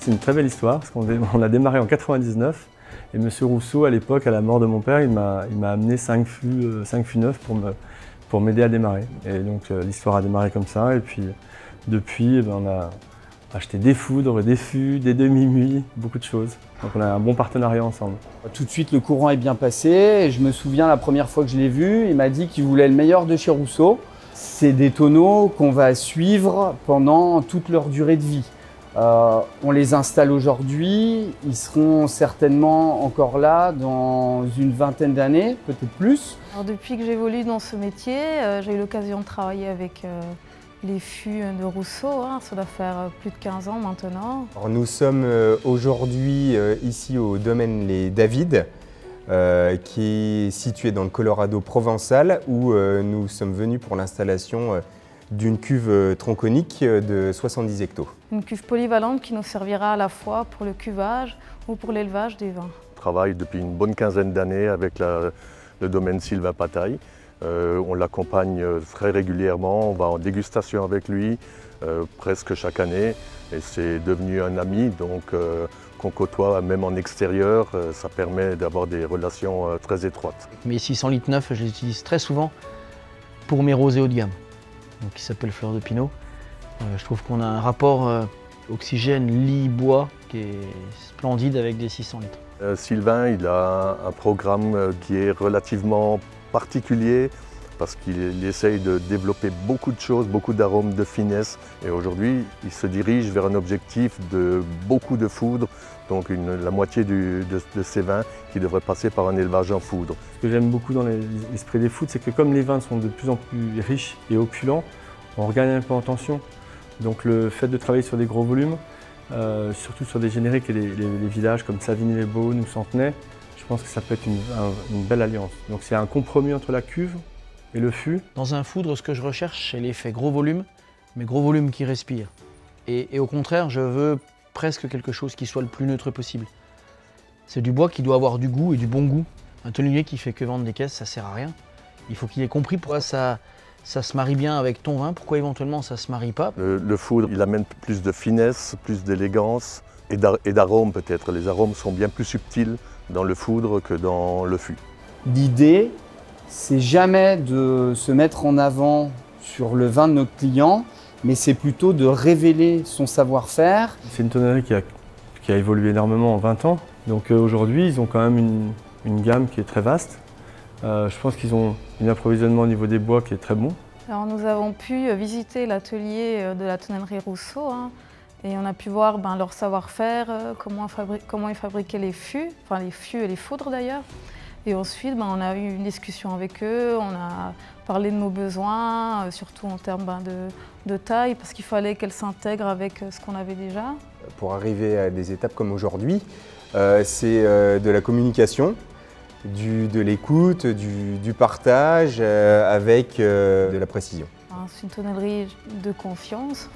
C'est une très belle histoire parce qu'on a démarré en 99 et M. Rousseau, à l'époque, à la mort de mon père, il m'a amené 5 fûts neufs pour m'aider à démarrer. Et donc l'histoire a démarré comme ça et puis depuis on a acheté des foudres, des fûts, des demi-muits, beaucoup de choses. Donc on a un bon partenariat ensemble. Tout de suite le courant est bien passé et je me souviens la première fois que je l'ai vu, il m'a dit qu'il voulait le meilleur de chez Rousseau. C'est des tonneaux qu'on va suivre pendant toute leur durée de vie. On les installe aujourd'hui, ils seront certainement encore là dans une vingtaine d'années, peut-être plus. Alors depuis que j'évolue dans ce métier, j'ai eu l'occasion de travailler avec les fûts de Rousseau, hein. Ça doit faire plus de 15 ans maintenant. Alors nous sommes aujourd'hui ici au domaine Les David, qui est situé dans le Colorado provençal, où nous sommes venus pour l'installation d'une cuve tronconique de 70 hectos. Une cuve polyvalente qui nous servira à la fois pour le cuvage ou pour l'élevage des vins. Je travaille depuis une bonne quinzaine d'années avec le domaine Sylvain Pataille. On l'accompagne très régulièrement, on va en dégustation avec lui presque chaque année et c'est devenu un ami donc qu'on côtoie même en extérieur, ça permet d'avoir des relations très étroites. Mes 600 litres neufs, je les utilise très souvent pour mes rosés haut de gamme, donc qui s'appelle Fleur de Pinot. Je trouve qu'on a un rapport oxygène, lit, bois qui est splendide avec des 600 litres. Sylvain, il a un programme qui est relativement particulier parce qu'il essaye de développer beaucoup de choses, beaucoup d'arômes, de finesse. Et aujourd'hui, il se dirige vers un objectif de beaucoup de foudre, donc la moitié de ses vins qui devraient passer par un élevage en foudre. Ce que j'aime beaucoup dans l'esprit des foudres, c'est que comme les vins sont de plus en plus riches et opulents, on regagne un peu en tension. Donc le fait de travailler sur des gros volumes, surtout sur des génériques et les villages comme Savigny-les-Beaunes ou Centenay, je pense que ça peut être une belle alliance. Donc c'est un compromis entre la cuve et le fût. Dans un foudre, ce que je recherche, c'est l'effet gros volume, mais gros volume qui respire. Et au contraire, je veux presque quelque chose qui soit le plus neutre possible. C'est du bois qui doit avoir du goût et du bon goût. Un tonnelier qui fait que vendre des caisses, ça sert à rien. Il faut qu'il ait compris pourquoi ça se marie bien avec ton vin, pourquoi éventuellement ça se marie pas. Le foudre, il amène plus de finesse, plus d'élégance et d'arômes peut-être. Les arômes sont bien plus subtils dans le foudre que dans le fût. L'idée, c'est jamais de se mettre en avant sur le vin de notre client, mais c'est plutôt de révéler son savoir-faire. C'est une tonnerie qui a évolué énormément en 20 ans. Donc aujourd'hui, ils ont quand même une gamme qui est très vaste. Je pense qu'ils ont un approvisionnement au niveau des bois qui est très bon. Alors nous avons pu visiter l'atelier de la tonnellerie Rousseau, hein, et on a pu voir leur savoir-faire, comment ils fabriquaient les fûts, enfin les fûts et les foudres d'ailleurs. Et ensuite, on a eu une discussion avec eux, on a parlé de nos besoins, surtout en termes de taille, parce qu'il fallait qu'elles s'intègrent avec ce qu'on avait déjà. Pour arriver à des étapes comme aujourd'hui, c'est de la communication, de l'écoute, du partage avec de la précision. C'est une tonnellerie de confiance.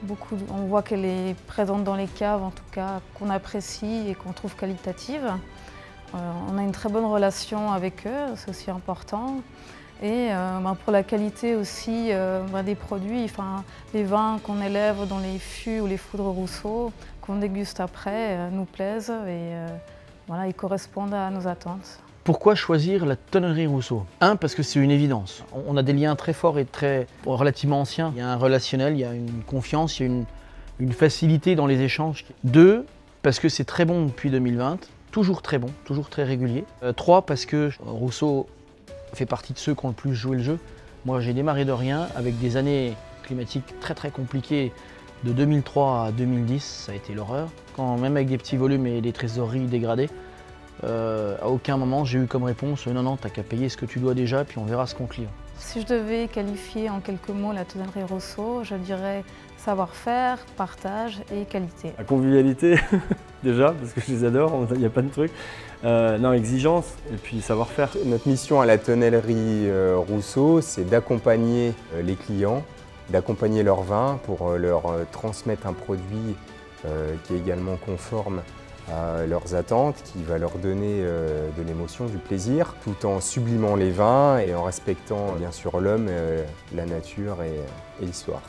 On voit qu'elle est présente dans les caves, en tout cas, qu'on apprécie et qu'on trouve qualitative. On a une très bonne relation avec eux, c'est aussi important. Et pour la qualité aussi des produits, les vins qu'on élève dans les fûts ou les foudres Rousseau, qu'on déguste après, nous plaisent et ils correspondent à nos attentes. Pourquoi choisir la tonnerie Rousseau? Parce que c'est une évidence. On a des liens très forts et relativement anciens. Il y a un relationnel, il y a une confiance, il y a une facilité dans les échanges. 2, parce que c'est très bon depuis 2020, toujours très bon, toujours très régulier. 3, parce que Rousseau fait partie de ceux qui ont le plus joué le jeu. Moi, j'ai démarré de rien avec des années climatiques très compliquées. De 2003 à 2010, ça a été l'horreur. Même avec des petits volumes et des trésoreries dégradées, à aucun moment j'ai eu comme réponse « Non, t'as qu'à payer ce que tu dois déjà, puis on verra ce qu'on te livre ». Si je devais qualifier en quelques mots la tonnerie Rousseau, je dirais savoir-faire, partage et qualité. La convivialité, déjà, parce que je les adore, il n'y a pas de truc. Non, exigence et puis savoir-faire. Notre mission à la tonnellerie Rousseau, c'est d'accompagner les clients, d'accompagner leur vin pour leur transmettre un produit qui est également conforme à leurs attentes, qui va leur donner de l'émotion, du plaisir, tout en sublimant les vins et en respectant bien sûr l'homme, la nature et l'histoire.